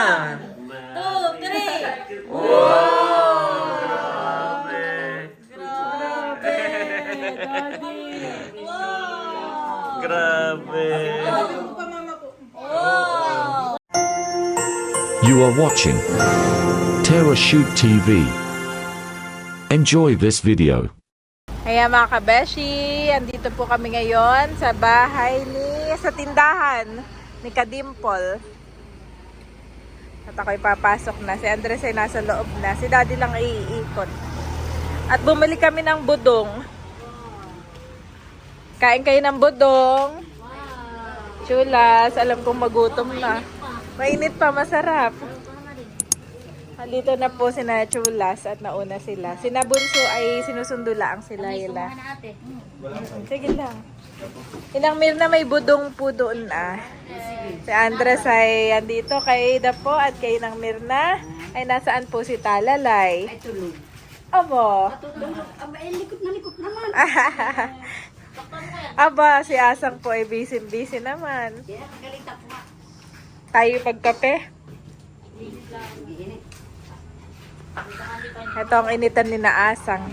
2, 3. Wow! Grabe! Grabe! Daddy! Wow! Grabe! Wow! You are watching Terra Shoot TV. Enjoy this video. Kaya mga kabeshi, andito po kami ngayon sa bahay sa tindahan ni Kadimple. At ako'y papasok na. Si Andres ay nasa loob na. Si Daddy lang iikot. At bumili kami ng budong. Kain kayo ng budong. Chulas, alam kong magutom na. Mainit pa, masarap. Dito na po sina Chulas at nauna sila. Sina Bunso ay sinusundo lang sila. Sige lang. Ilang mil na may budong po doon ah. Si Andres ay andito kay Dapo at kay Nang Mirna. Ay nasaan po si Talalay? Ay, tulog. Abo. Aba, likot na likot naman. Aba, si Asang po ay busy naman. Kaya kakalita po. Tayo pagkape. Ito ang initan ni Naasang.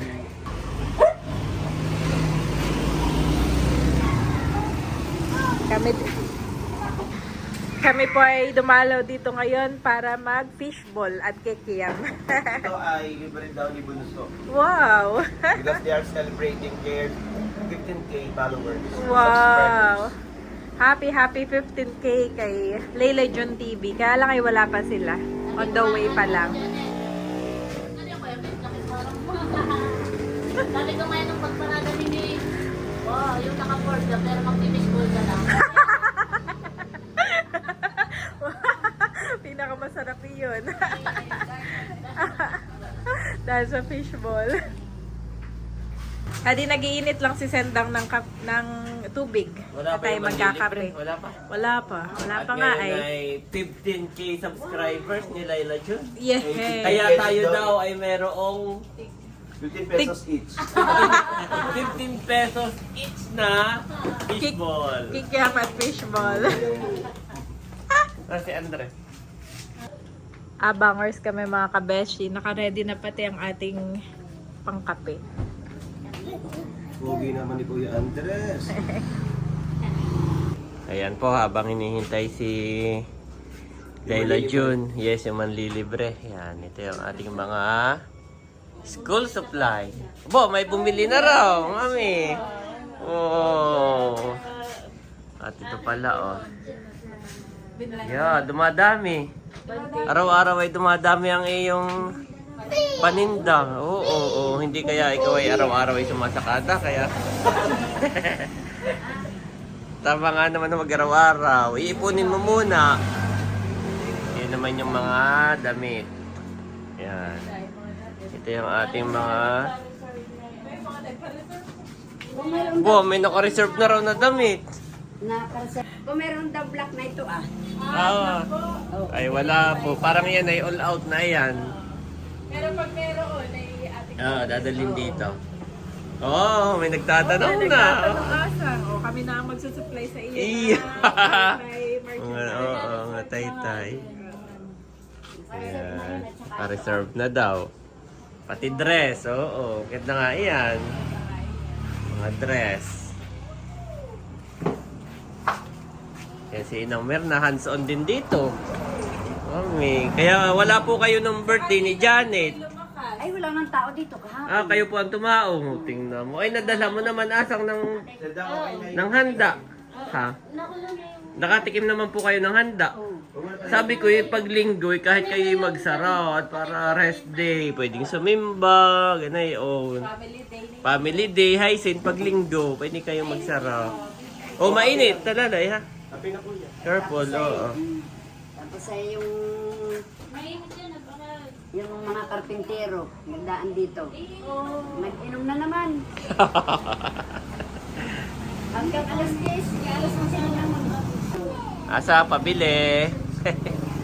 Kami po ay dumalaw dito ngayon para mag-fishball at kikiyam. Ito ay libre daw ni Bunso. Wow! Because they are celebrating their 15K followers. Wow! Happy 15K kay Layla Jun TV. Kaya lang ay wala pa sila. On the way pa lang. Sabi ko ngayon ng pagparada ni wow, yung naka-board ka pero mag-fishball ka lang. Pinakamasarap yun. Dahil sa fishball. Adi nagiinit lang si Sendang ng tubig. Wala At pa tayo yung magkakape. Wala pa. Wala pa. Wala At pa nga ngayon ay. ay 15K subscribers ni Layla Jun. Yeah. Kaya tayo daw ay merong 15 pesos each. 15 pesos each na fishball. Kikiyam at fishball. Si Andres. Abangers kami mga kabeshi. Naka-ready na pati ang ating pangkape. Pogi naman ni Kuya Andres. Ayan po, habang hinihintay si Layla Jun. Yes, yung manlilibre. Yan, ito yung ating mga school supply. Bo, may bumili na raw, mami. Oh. At ito pala, oh. Yeah, dumadami. Araw-araw ay dumadami ang iyong paninda. Oo. Hindi kaya ikaw ay araw-araw ay sumasakada, kaya... Tama nga naman na mag-araw-araw. Iipunin mo muna. Yan naman yung mga damit. Yan. Ito yung ating mga... Bo, may naka-reserve na raw na damit. Kung meron daw black na ito ah. Ay, wala po. Parang yan ay all out na yan. Pero pag meron ay ating Dadalhin dito. Oh, may nagtatanong na. Asang. O kami na ang magsusupply sa iyo. Iya. Merchandise. Oo, mga tay-tay. Ayan. Pa-reserve na daw. Pati dress, oo. Kaya na nga yan. Mga dress. Yan si Inang Mirna, hands-on din dito. Mami. Kaya wala po kayo ng birthday ni Janet. Ay, wala nang tao dito kahapon. Kayo po ang tumao. Tingnan mo. Ay, nadala mo naman Asang ng handa. Ha? Nakatikim naman po kayo ng handa. Sabi ko yung paglinggo, kahit kayo magsara at para rest day, pwedeng sumimba, ganay, o family day, haisin, paglinggo, pwede kayo magsara. O, mainit, talalay, ha? Careful, oo. Tapos ay yung mga karpintero, nagdaan dito. Nag-inom na naman. Hanggang alas 10, alas 11 na naman. Asa, pabili.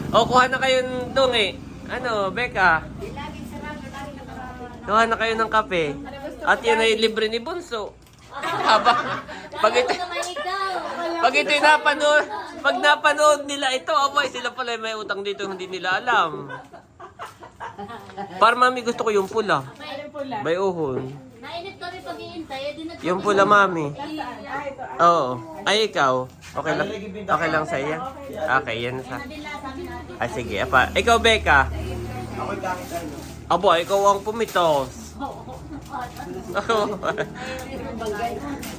O, kuha na kayo dong eh. Ano, Becca? Laging sarado, laging nakarado. Kuha na kayo ng kape. At yan ay libre ni Bunso. Haba. Pag ito, pag ito napanood, Pag napanood nila ito, abay, sila pala may utang dito, hindi nila alam. Para mami, gusto ko yung pula. Bayuhon. Nainit kami pag-iintay, eh, di nag- Yung pula, mami. Saan? Ah, ito. Oo. Ay, ikaw. Okay lang. Okay lang sa'yo. Okay, yan sa. Nabila sa amin natin. Ah, sige. Apa. Ikaw, Becca. Ako'y bakit ano? Abo, ikaw ang pumitos.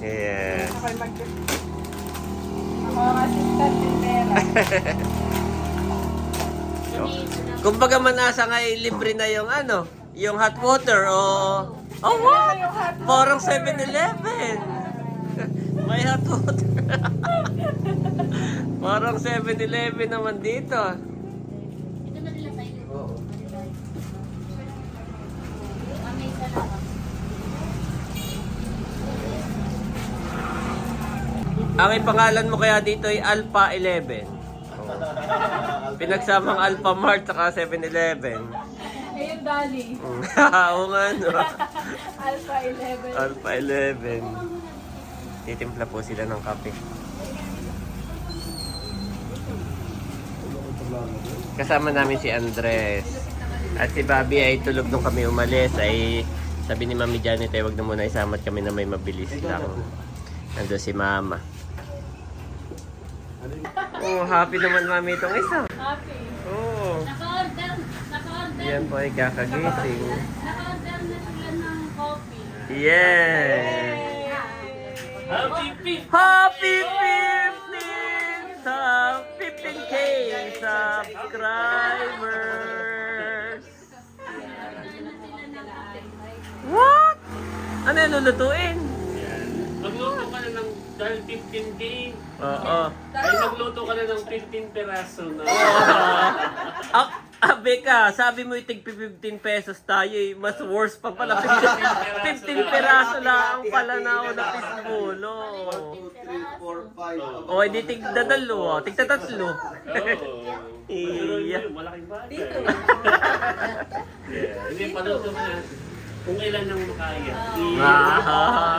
Yeah. Ako'y Ako ang assistant ni Vera. Kumbaga manasa nga libre na yung ano, yung hot water o... Oh, what? Parang 7-Eleven. May hot water. Parang 7-Eleven naman dito. Ito na nila sa inyo. Oo. Kami isa lang. Ang pangalan mo kaya dito ay Alpha 11. Pinagsamang Alpha Mart saka 7-Eleven. Ayun, Dali. Oo nga, no? Alpha 11. Alpha 11. Titimpla po sila ng kape. Kasama namin si Andres. At si Bobby ay tulog nung kami umalis. Ay sabi ni Mami Janet ay wag na muna isamat kami na may mabilis lang. Nandun si Mama. Oh, happy naman Mami itong isa. Happy. Oh, Naka-order yan po ay kakagising. na sila ng coffee. Yes! Happy 15th sa 15K subscribers! What? Ano yung lulutuin? Magluto ka na ng dahil 15K, Oo. ay magluto ka na ng 15 peraso na. Beka, sabi mo itig 15 pesos tayo eh. Mas worse pa pala. 15 peraso lang pala na ako na pisbulo. 1, 2, 3, 4, 5. O, hindi tig dadalo. Tig tatatlo. Iya. Malaking bagay. Yeah, hindi, paluto mo na. Kung ilan ang makaya. Ah.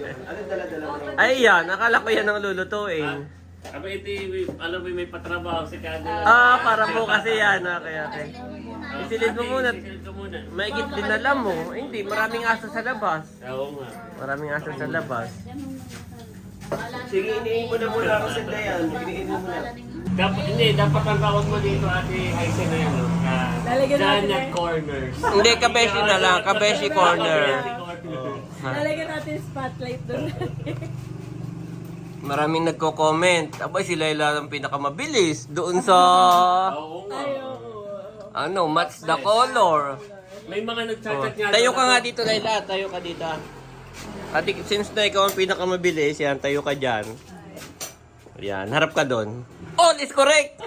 Ano dala-dala mo? Ay yan, akala ko yan ang lulutuin. Aba, iti, alam mo may patrabaho si Kada. Ah, para po kasi yan. Okay, okay. Isilid mo muna. Isilid ko muna. Maigit din alam mo. Hindi, maraming aso sa labas. Oo nga. Maraming aso sa labas. Sige, iniin mo na muna ako sa dayan. Iniin mo muna. Dapat ang tawag mo dito ate Haisen na yun. Lalagyan natin Janet eh. Corners. Hindi, kabeshi na lang. Kabeshi corner. Lalagyan natin spotlight doon. Maraming nagko-comment. Abay, sila yung pinakamabilis. Doon sa... Oo nga. Ano, match the color. May mga nagchat-chat nga. Tayo ka nga dito, Layla. Tayo ka dito. At since na ikaw ang pinakamabilis, yan, tayo ka dyan. Yan, harap ka doon. All is correct!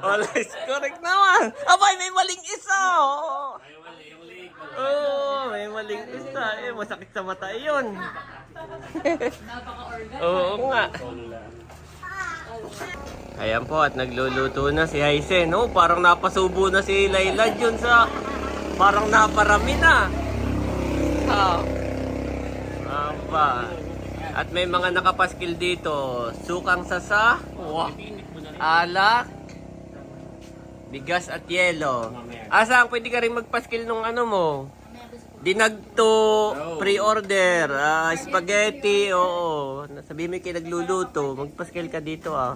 All is correct naman! Abay, may maling isa! Oo, Ay, wala yung legal. may maling isa. Eh, masakit sa mata yun. Oo nga. Ayan po, at nagluluto na si Haisen. Oh, parang napasubo na si Layla dyan sa... Parang naparami na. Aba. At may mga nakapaskil dito. Sukang sasa, alak, bigas at yelo. Asang pwede ka rin magpaskil nung ano mo? Dinagto, pre-order, spaghetti, oo. Sabi mo kayo nagluluto, magpaskil ka dito ah.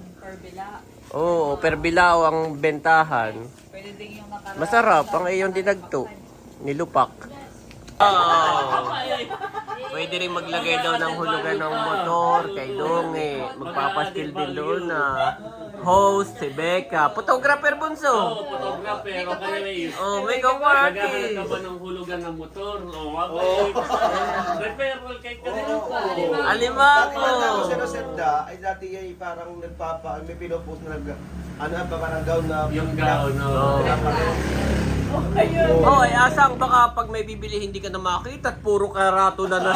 Oo, per bilao ang bentahan. Masarap ang iyong dinagto. Nilupak. Oh. Pwede rin maglagay daw ng hulugan ng motor kay Donge. Magpapaskil din doon na host, si Becca. Photographer bunso. Oo, photographer. O kaya may... Oh, may ka-party. Naghahanap ka ba ng hulugan ng motor? Oo, wako. Referral kay kanina pa. Alimango. Ako sa Rosenda, ay dati ay parang may pinupost na ano ba parang gown na Yung gown, no. Oh, ay asang baka pag may bibili hindi ka na makita at puro karato na na.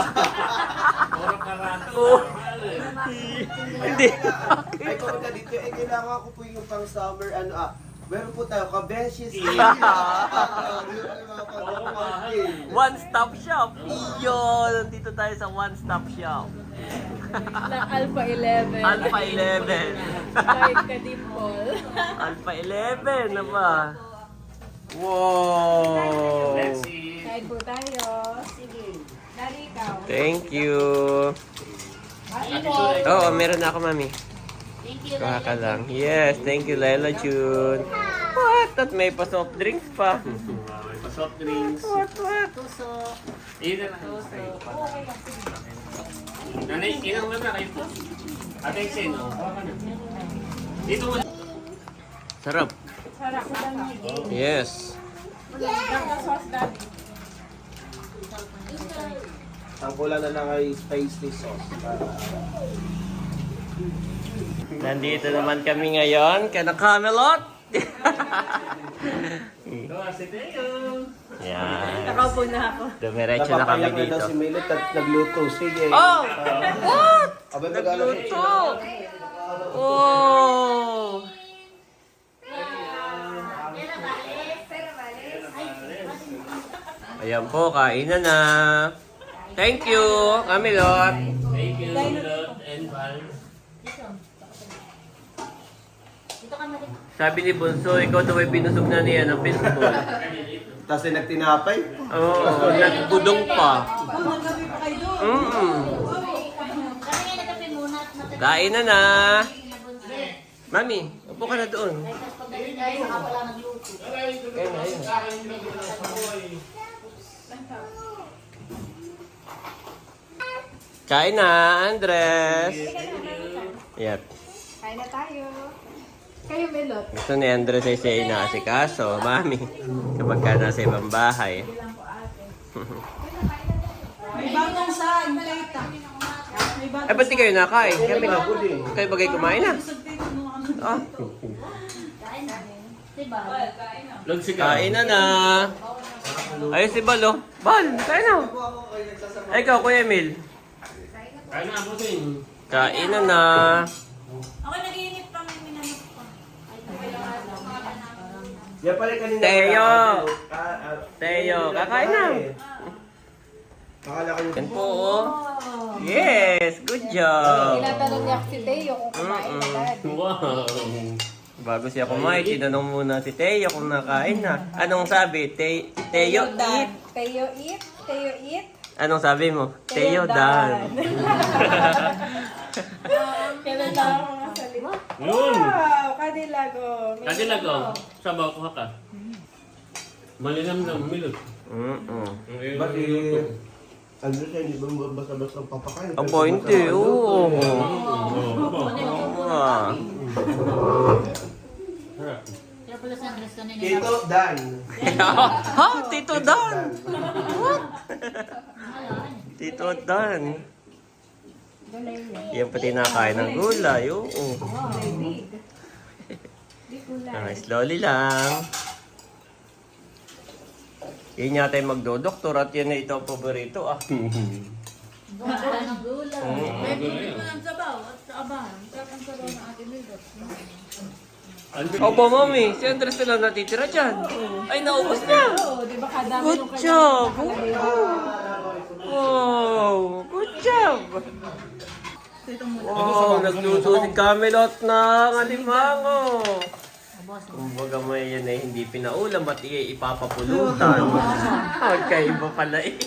Puro karato. Oh. Hindi. ay kung ka dito, ay kailangan ko po yung pang summer ano meron po tayo kabeshes. One stop shop. Iyon, nandito tayo sa one stop shop. Na Alpha 11. Alpha 11. Like ka-dimple. Alpha 11 na ba? Wow! Let's see. Kain po tayo. Sige. Dari ikaw. Thank you. Oo, meron na ako, mami. Thank you. Kuha ka lang. Yes, thank you, Lela June. What? At may pa soft drinks pa. May pa-soft drinks. What? Tuso. Ilan na. Nanay, ilang na kayo po? Ate Sen, oh. Dito mo. Sarap. Sarap ko lang. Yes. Ganda sauce dati. Ang kulang na lang ay spicy sauce. Nandito naman kami ngayon, kana Camelot. Ito, si Teo. Yan. Nakaupo na ako. Dumiretso na kami Napapayak na daw dito. si Milot at nagluto. Sige. Oh! What? Abay mag-alala. Nagluto! Oh! Ayan po, kainan na. Thank you, Camelot. Thank you, Lord and Val. Dito ka mali. Sabi ni Bunso, ikaw daw ay binusog na niya ng baseball. Tapos ay nagtinapay. Oo, nagbudong pa. Mm. Kami nga nagkape muna at matapos Kain na na. Mami, upo ka na doon. pagdating tayo, saka pala nagluto. Kain na, Andres. Yep. Kain na tayo. Kayo, Melot. Gusto ni Andres ay siya inaasikaso, Mami. Kapag ka nasa ibang bahay. May bagong saan, Tita. Ay, ba't di kayo nakain? Kami na. Kayo bagay kumain na. Oh, Diba? Lord, sigaw. kain na na. Ayun si Bal, oh. Bal, kain na. Ay, ikaw, Kuya Emil. Kaya na ako din. Kain na na. Ako nag-iinip pa, may minanok pa. Yan pala kanina. Teo! Teo, kakain na. Akala ko Yan po, oh. Yes, good job. Tinatanong niya si Teo kung kumain na dad. Wow. Bago siya kumain, tinanong muna si Teo kung nakain na. Anong sabi? Teo, eat. Teo eat? Teo eat? Anong sabi mo? Teo, Dan. dan. Kailan lang ako mga salita. Yun. Wow, kadilago. May Kadilag, ano. oh. Sabaw ko ka. Malinam na, Milot. Ba't eh... Ano siya, hindi ba basta-basta papakain? Ang point eh, oo. Ah. Kaya pala sa Andres kanina. Tito Dan. Ha? Tito Dan? What? Tito Dan. Yan pati nakain ng gulay, oo. Ah, slowly lang. Yan yata yung magdodoktor at yan na ito ang paborito ah. Wala ng gulay. Opo, mami. Si Andres na lang natitira dyan. Ay, naubos na. Oo, di ba kadami Good nung job. Wow. Good job. Wow, nagluto si Camelot ng alimango. Kumbaga may yan ay hindi pinaulam at ipapapulutan. Magkaiba pala eh.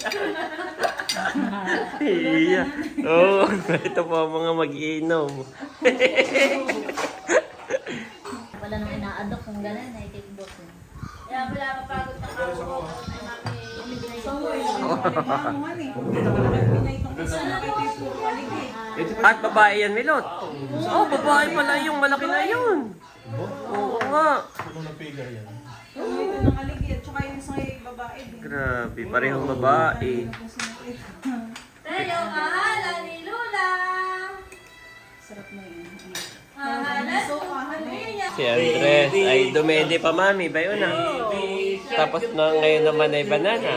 Iya. Oh, ito po ang mga mag-iinom. Wala nang inaadok kung gano'n, na-take book. Kaya wala mapagod na ako. At babae yan, Milot. Oh, babae pala yung malaki na yun. Oo nga. Grabe, parehong babae. Tayo, mahalan ni Lula! Si Andres ay dumede pa, mami. Bayo na. Tapos na ngayon naman ay banana.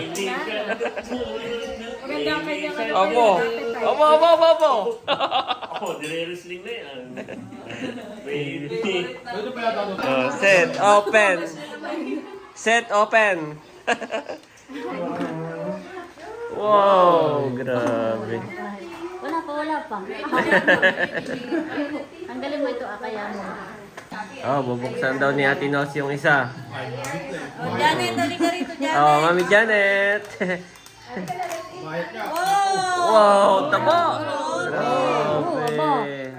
Opo. Opo, opo, opo, opo. Oh, dire-wrestling na yan. Baby. Oh, set, open. Set, open. Wow, grabe. Wala pa, wala pa. Tanggalin mo ito, kaya mo. Oh, bubuksan daw ni Ate Nos yung isa. Janet, halika rito, Janet. Oh, Mami Janet. Wow, taba. Grabe.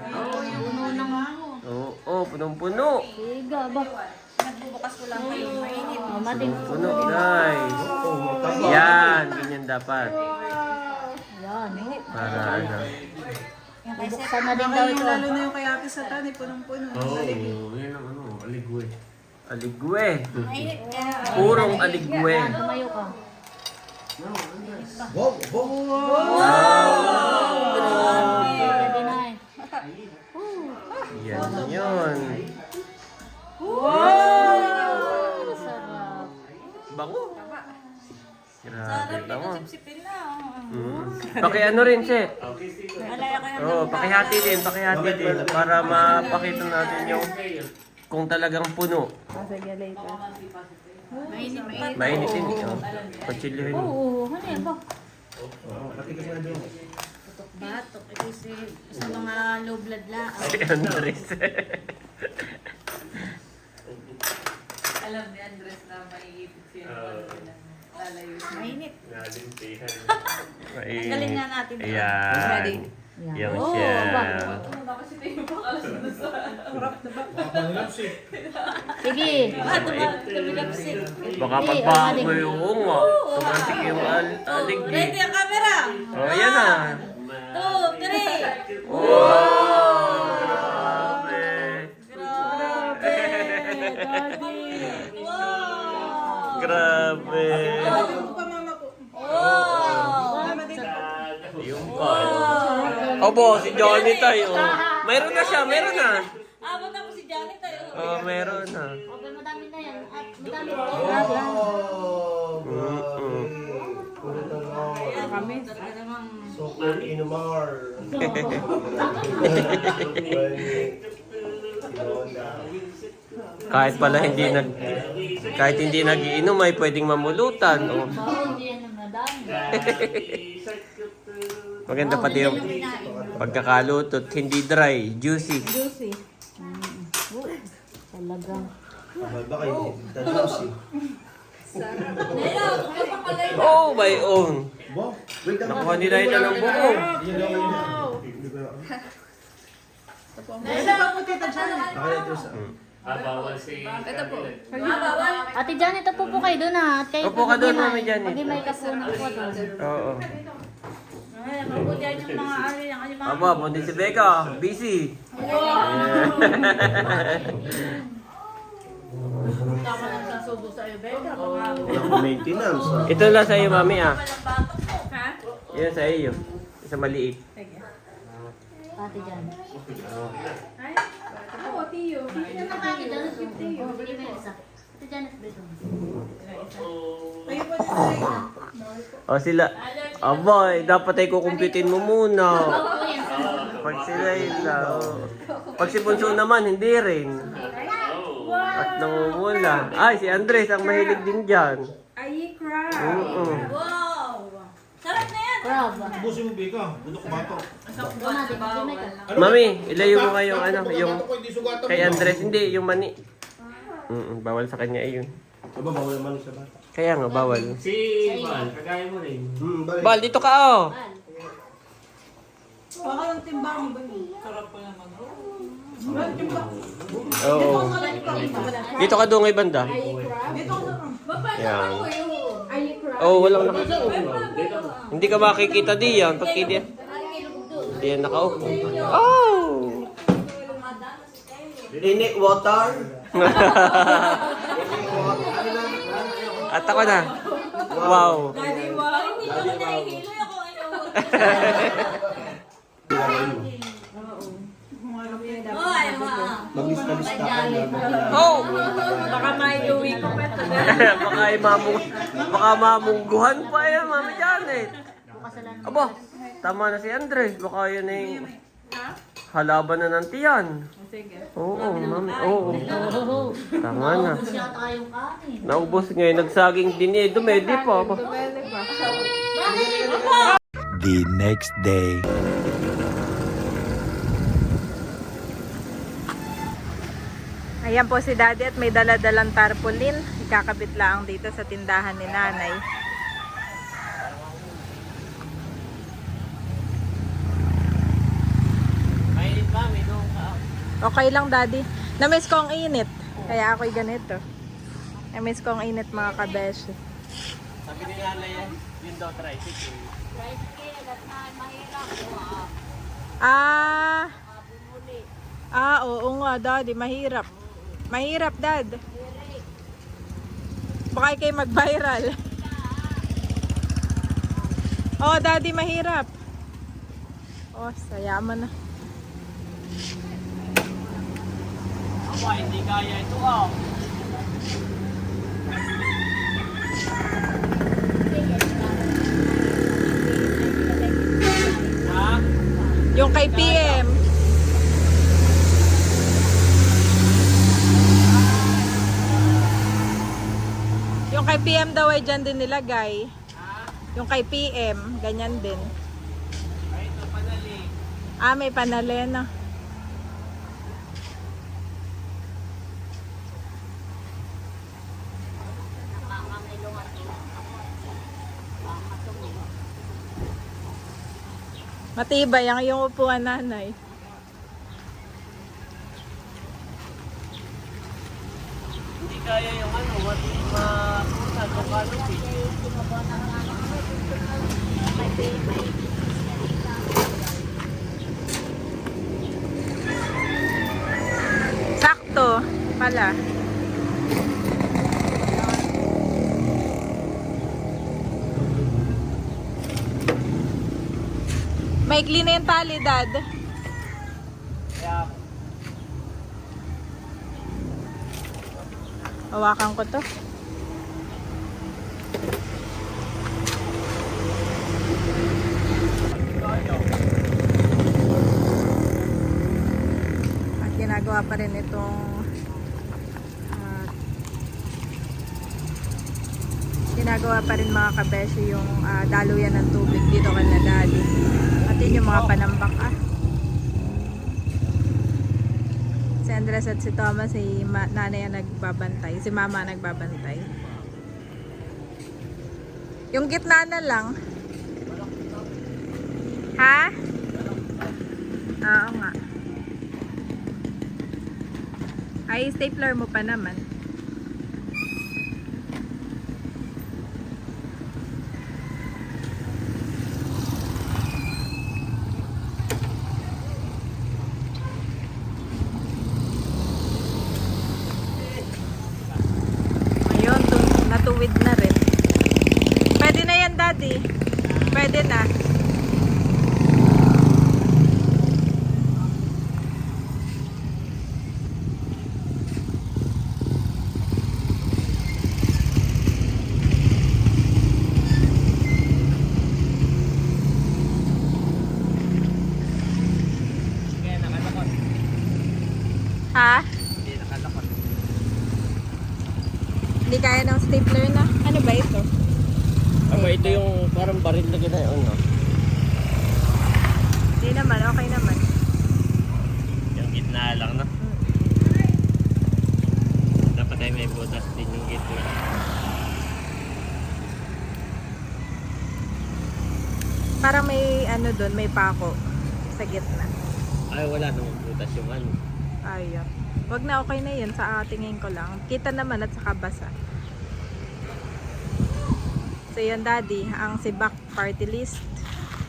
Oo, punong-puno. Siga ba? Nagbubukas ko lang kayo. Mainit. Mating. Puno, guys. Yan, ganyan dapat. Yan. Para ano. Bubuksan na din daw ito. Lalo na yung kay Ate Satan, punong-puno. Oo, yan ang ano, aligwe. Aligwe. Mainit. Purong aligwe. Tumayo ka. Wow, wow. Pwede na eh. Yan yun. Sarap. Bango. Grabe, bango. Sipin na. Ano rin, Che. Malaya ko yung Oo, pakihati din para mapakita natin yung kung talagang puno. sige later. Mainit. Mainit din ito. Pagchilihin mo. Oo, ano yan ba? Matigas na doon. Batok. Kasi sa mga low blood lang. Si Andres. Alam ni Andres na maiipit siya. Lalayo. Mainit. Nalimpihan. Galing nga natin. Ayan. Yung siya. Sige. Baka pagbago yung ungo. Tumansik yung aligbi. Ready ang camera. O, ayan na. 2, 3. Wow! Grabe. Grabe. Yung pa. Opo, si Johnny tayo. Mayroon na siya, meron na. Abot ako si Janet tayo. Oh, meron na. Okay, madami na yan. At madami Kami. Talaga namang. Super Inumar. Kahit hindi nagiinom ay pwedeng mamulutan. Oh. hindi yan ang madami. Maganda pati yung pagkakalutot, hindi dry, juicy. Juicy. Talagang. Baka hindi. Tanaws eh. Oh, my own. Wow. Wait, Nakuha nila ito ng buo. Ito sa... Bawal si... Ito po. Ate Janet, upo po kayo doon ha. At kayo Upo ka doon, Mami Janet. Pag may kapunan po doon. Oo. Ay, ako dyan yung mga ano yung mga. Aba, bundi si Becca. Busy. Tama lang sa subo sa iyo, Becca. Maintenance. Ito lang sa iyo, Mami ah. Ha? Yan sa iyo. Isa maliit. Ate Janet. Ako, Tiyo. Ate Janet, Tiyo. Bigyan mo yung isa. Ate Janet, dito. Tayo po dito. O sila. Aboy, dapat ay kukumpitin mo muna. Oo, yan. Pag sila ila. Pag si Bunso naman, hindi rin. At nangungula. Ay, si Andres ang mahilig din dyan. Ay, crab. Oo. Wow! Sarap na yan! Crab. Busin mo, Bika. Budok bato. Doon natin, bigyan mo ito. Mami, ilayo mo nga yung ano, yung kay Andres, hindi, yung mani. Bawal sa kanya yun. Aba, bawal naman sa bata. Kaya nga, bawal. Si Val, kagaya mo rin. Balik. Bal, dito ka oh. Baka yung timbang mo ba yun? Sarap pa naman. Oo. Dito ka doon ngay banda. Yan. Oh, walang nakaupo. Hindi ka makikita diyan pag hindi. Hindi yan nakaupo. Oh! Linik water. At ako na. Wow. Daddy, wow! Hindi ko nahihilo ako. Ay, wow! Maglista-lista ka na. Oh! Baka may uwi ko pa ito. baka mamungguhan pa yan, Mami Janet. Bukasalan mo. Aba, tama na si Andres. Baka yun ay halaban na ng tiyan. Oo, Mami. Oo. Tama na. Siya tayong kanin. Naubos ngayon. Nagsaging din eh. Dumedi pa. The next day. Ayan po si Daddy at may daladalang tarpaulin. Ikakabit lang dito sa tindahan ni Nanay. Mainit ba? May doon ka. Okay lang, Daddy. Na-miss ko ang init. Kaya ako'y ganito. Na-miss ko ang init, mga kabeshi. Sabi ni nanay yan, yun daw tricycle. Tricycle at mahirap. Oo nga, Daddy. Mahirap. Mahirap, Dad. Baka kayo mag-viral. Oh, Daddy, mahirap. Oh, sayaman na. Aba, hindi kaya ito ah. Ha? Yung kay PM. Yung kay PM daw ay dyan din nilagay. Yung kay PM, ganyan din. Ay, ito panali. May panalena. Matibay ang iyong upuan, Nanay. Hindi kaya yung ano, makunan o canopy. Sakto pala. Maikli na yung tali, Dad. Kaya, Hawakan ko to. At ginagawa pa rin itong ginagawa pa rin mga kabeshi yung daluyan ng tubig dito kay na Daddy. At yun yung mga panambak Si Andres at si Thomas, si nanay ang nagbabantay. Si mama ang nagbabantay. Yung gitna na lang. Ha? Oo nga. Ay, stapler mo pa naman. Ayun, natuwid na rin. Pwede na yan, Daddy. Pwede na. kaya nakalakot. Ha? Hindi nakalakot. Hindi kaya ng stapler na. Ano ba ito? Aba, ito yung parang baril na ginayon, no? Hindi naman, okay naman. Yung gitna lang, no? Dapat ay may butas din yung gitna. Parang may ano doon, may pako sa gitna. Ay, wala namang butas yung ano. Ayun. Wag na, okay na yun. Sa tingin ko lang. Kita naman at saka basa. So yun, Daddy, ang SIBAC party list.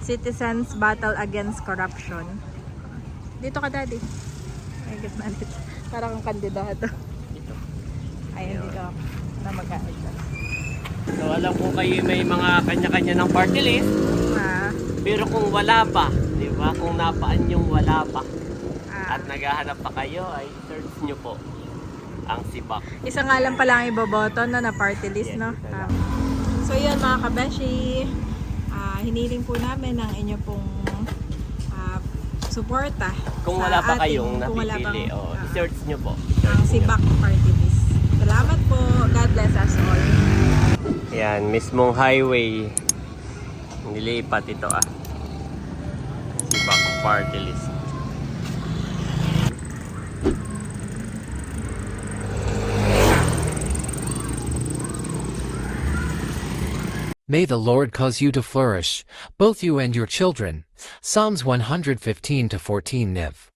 Citizens Battle Against Corruption. Dito ka, Daddy. Ay, gitna dito. Parang ang kandidato. Ito. Ayun, dito ako. Na mag-a-adjust. So, alam ko kayo may mga kanya-kanya ng party list. Pero kung wala pa, di ba? Kung napaan yung wala pa at naghahanap pa kayo, ay search nyo po ang SIBAC. Isa nga lang pala ang iboboto na party list, Yes, no? isa lang. So yun, mga kabeshi, hiniling po namin ang inyo pong suporta. Kung sa wala pa ating- kayong kung wala napipili, pang, search nyo po. ang I-search nyo. SIBAC party list. Salamat po. God bless us all. Yan, mismong highway. Nilipat ito SIBAC party list. May the Lord cause you to flourish, both you and your children. Psalms 115 to 14 Niv.